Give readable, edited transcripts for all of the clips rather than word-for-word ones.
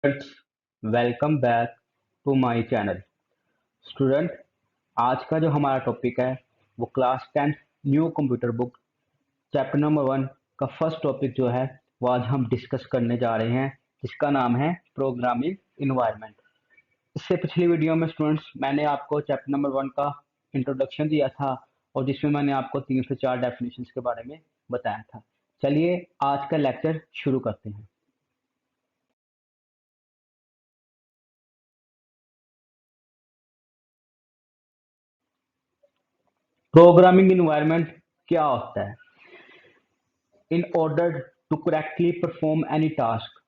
Welcome back to my channel. Student, आज का जो हमारा टॉपिक है वो class 10 new computer book chapter number 1 का फर्स्ट टॉपिक जो है वो आज हम डिस्कस करने जा रहे हैं, जिसका नाम है प्रोग्रामिंग इन्वायरमेंट। इससे पिछली वीडियो में स्टूडेंट्स मैंने आपको चैप्टर नंबर 1 का इंट्रोडक्शन दिया था और जिसमें मैंने आपको 3 से 4 डेफिनेशंस के बारे में बताया था। चलिए आज का लेक्चर शुरू करते हैं। प्रोग्रामिंग इन्वायरमेंट क्या होता है? In order to correctly perform any task,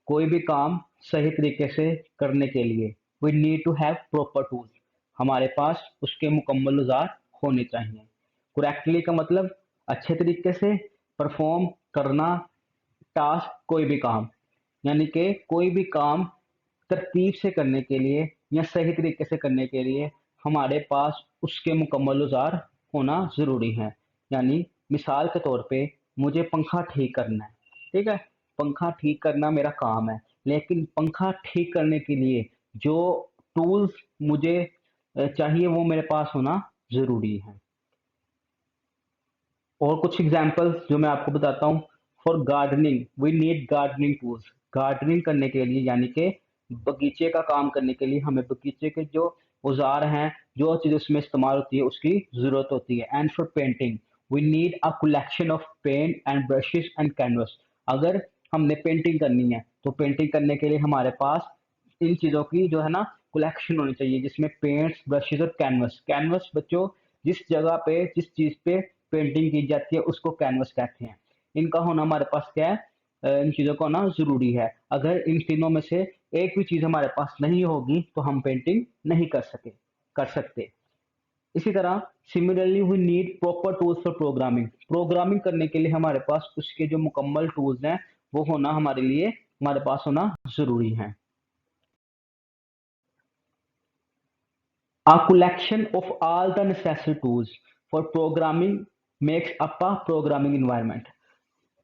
कोई भी काम सही तरीके से करने के लिए we need to have proper tools, हमारे पास उसके मुकम्मल औजार होने चाहिए। करेक्टली का मतलब अच्छे तरीके से, परफॉर्म करना, टास्क कोई भी काम, यानी कि कोई भी काम तरतीब से करने के लिए या सही तरीके से करने के लिए हमारे पास उसके मुकम्मल औजार होना ज़रूरी है। यानी मिसाल के तौर पे मुझे पंखा ठीक करना है, ठीक है, पंखा ठीक करना मेरा काम है, लेकिन पंखा ठीक करने के लिए जो टूल्स मुझे चाहिए वो मेरे पास होना ज़रूरी है। और कुछ एग्जांपल्स जो मैं आपको बताता हूँ। For gardening we need gardening tools, gardening करने के लिए यानी कि बगीचे का काम करने के लिए हमें बगीचे के जो औजार हैं, जो चीज़ उसमें इस्तेमाल होती है उसकी ज़रूरत होती है। And for painting we need a collection of paint and brushes and canvas, अगर हमने पेंटिंग करनी है तो पेंटिंग करने के लिए हमारे पास इन चीज़ों की जो है ना कलेक्शन होनी चाहिए, जिसमें पेंट्स, ब्रशेस और कैनवस। कैनवस बच्चों जिस जगह पे जिस चीज़ पे पेंटिंग की जाती है उसको कैनवस कहते हैं। इनका होना हमारे पास क्या है, इन चीज़ों का होना ज़रूरी है। अगर इन तीनों में से एक भी चीज़ हमारे पास नहीं होगी तो हम पेंटिंग नहीं कर सकते। इसी तरह similarly we need proper tools for programming, programming करने के लिए हमारे पास उसके जो मुकम्मल टूल्स हैं वो होना हमारे पास होना ज़रूरी है। A collection of all the necessary tools for programming makes up a programming environment.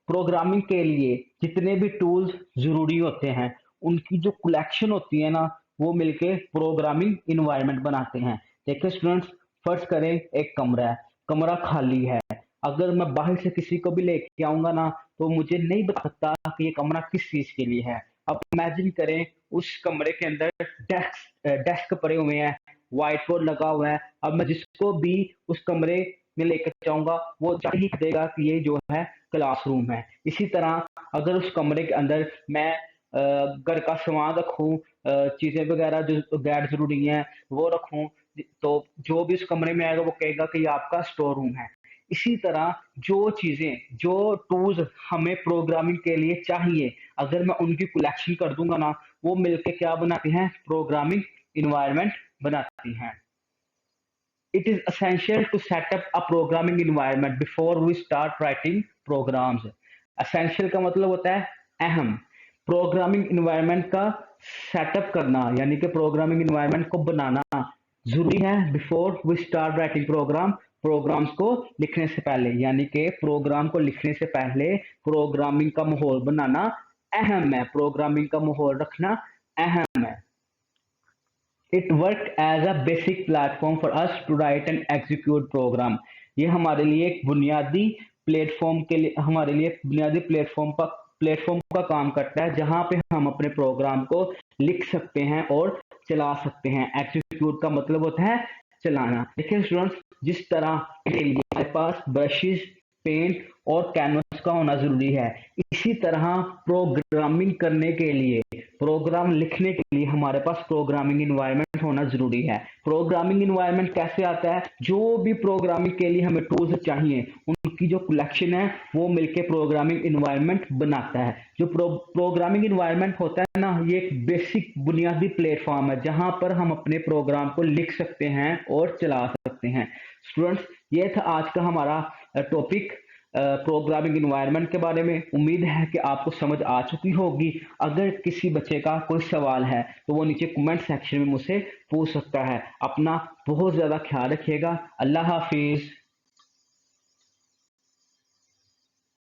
Programming के लिए जितने भी टूल्स जरूरी होते हैं उनकी जो कलेक्शन होती है ना वो मिलके प्रोग्रामिंग इन्वायरमेंट बनाते हैं। देखिए स्टूडेंट्स, फर्ज करें एक कमरा है, कमरा खाली है, अगर मैं बाहर से किसी को भी लेके आऊंगा ना तो मुझे नहीं बता सकता कि ये कमरा किस चीज के लिए है। अब इमेजिन करें उस कमरे के अंदर डेस्क पड़े हुए हैं, व्हाइट बोर्ड लगा हुआ है, अब मैं जिसको भी उस कमरे में लेकर जाऊंगा वो जान ही देगा कि ये जो है क्लासरूम है। इसी तरह अगर उस कमरे के अंदर मैं घर का सामान रखूं, चीजें वगैरह जो गैर जरूरी हैं वो रखूं, तो जो भी उस कमरे में आएगा वो कहेगा कि ये आपका स्टोर रूम है। इसी तरह जो चीजें, जो टूल्स हमें प्रोग्रामिंग के लिए चाहिए, अगर मैं उनकी कलेक्शन कर दूंगा ना वो मिलके क्या बनाते हैं, प्रोग्रामिंग इन्वायरमेंट बनाती हैं। It is essential to set up a programming environment before we start writing programs. Essential का मतलब होता है अहम। प्रोग्रामिंग इन्वायरमेंट का सेटअप करना यानी कि प्रोग्रामिंग इन्वायरमेंट को बनाना जरूरी है before we start writing programs को लिखने से पहले, यानी कि प्रोग्राम को लिखने से पहले प्रोग्रामिंग का माहौल बनाना अहम है, प्रोग्रामिंग का माहौल रखना अहम है। It work as a basic platform for us to write and execute program. ये हमारे लिए एक बुनियादी प्लेटफॉर्म के लिए हमारे लिए बुनियादी प्लेटफॉर्म का काम करता है जहां पे हम अपने प्रोग्राम को लिख सकते हैं और चला सकते हैं। एग्जीक्यूट का मतलब होता है चलाना। देखिए स्टूडेंट्स, जिस तरह के लिए हमारे पास ब्रशेस, पेंट और कैनवस का होना जरूरी है, इसी तरह प्रोग्रामिंग करने के लिए, प्रोग्राम लिखने के लिए हमारे पास प्रोग्रामिंग इन्वायरमेंट होना जरूरी है। प्रोग्रामिंग इन्वायरमेंट कैसे आता है, जो भी प्रोग्रामिंग के लिए हमें टूल्स चाहिए उनकी जो कलेक्शन है वो मिलके प्रोग्रामिंग इन्वायरमेंट बनाता है। जो प्रोग्रामिंग इन्वायरमेंट होता है ना, ये एक बेसिक बुनियादी प्लेटफॉर्म है जहां पर हम अपने प्रोग्राम को लिख सकते हैं और चला सकते हैं। स्टूडेंट्स, ये था आज का हमारा टॉपिक प्रोग्रामिंग इन्वायरमेंट के बारे में। उम्मीद है कि आपको समझ आ चुकी होगी। अगर किसी बच्चे का कोई सवाल है तो वो नीचे कमेंट सेक्शन में मुझसे पूछ सकता है। अपना बहुत ज्यादा ख्याल रखिएगा। अल्लाह हाफिज।